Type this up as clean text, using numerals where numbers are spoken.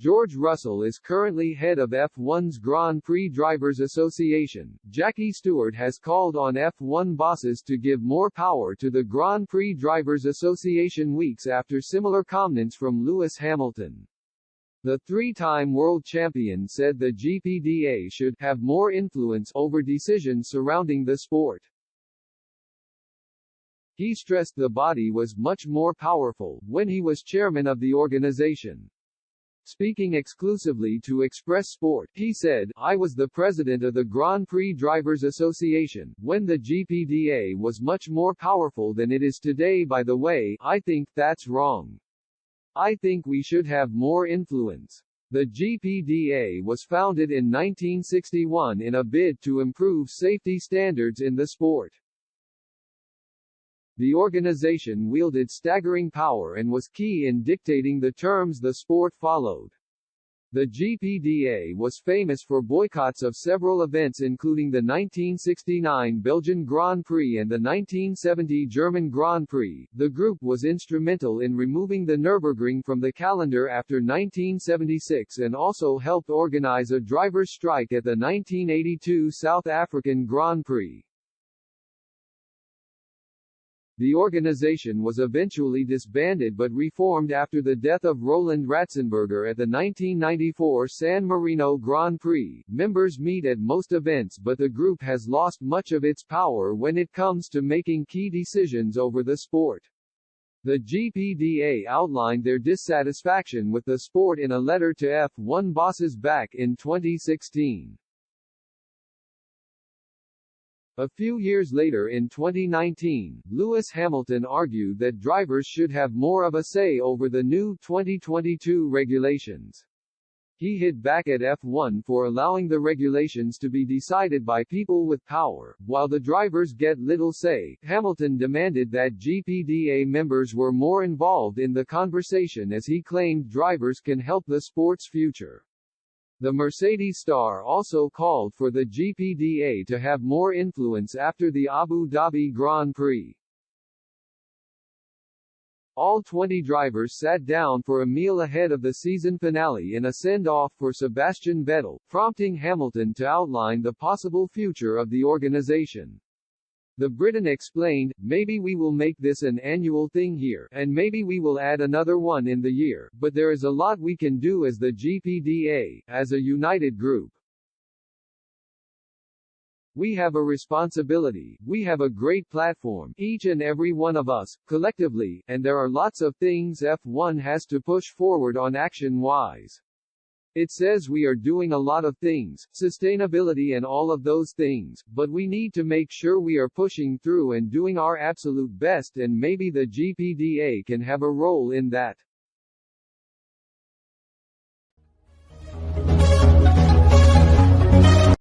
George Russell is currently head of F1's Grand Prix Drivers Association. Jackie Stewart has called on F1 bosses to give more power to the Grand Prix Drivers Association weeks after similar comments from Lewis Hamilton. The three-time world champion said the GPDA should have more influence over decisions surrounding the sport. He stressed the body was much more powerful when he was chairman of the organization. Speaking exclusively to Express Sport, he said, "I was the president of the Grand Prix Drivers Association, when the GPDA was much more powerful than it is today. By the way, I think that's wrong. I think we should have more influence." The GPDA was founded in 1961 in a bid to improve safety standards in the sport. The organization wielded staggering power and was key in dictating the terms the sport followed. The GPDA was famous for boycotts of several events including the 1969 Belgian Grand Prix and the 1970 German Grand Prix. The group was instrumental in removing the Nürburgring from the calendar after 1976 and also helped organize a driver's strike at the 1982 South African Grand Prix. The organization was eventually disbanded but reformed after the death of Roland Ratzenberger at the 1994 San Marino Grand Prix. Members meet at most events, but the group has lost much of its power when it comes to making key decisions over the sport. The GPDA outlined their dissatisfaction with the sport in a letter to F1 bosses back in 2016. A few years later in 2019, Lewis Hamilton argued that drivers should have more of a say over the new 2022 regulations. He hit back at F1 for allowing the regulations to be decided by people with power, while the drivers get little say. Hamilton demanded that GPDA members were more involved in the conversation as he claimed drivers can help the sport's future. The Mercedes star also called for the GPDA to have more influence after the Abu Dhabi Grand Prix. All 20 drivers sat down for a meal ahead of the season finale in a send-off for Sebastian Vettel, prompting Hamilton to outline the possible future of the organization. The Briton explained, "Maybe we will make this an annual thing here, and maybe we will add another one in the year, but there is a lot we can do as the GPDA, as a united group. We have a responsibility, we have a great platform, each and every one of us, collectively, and there are lots of things F1 has to push forward on action-wise. It says we are doing a lot of things, sustainability and all of those things, but we need to make sure we are pushing through and doing our absolute best, and maybe the GPDA can have a role in that."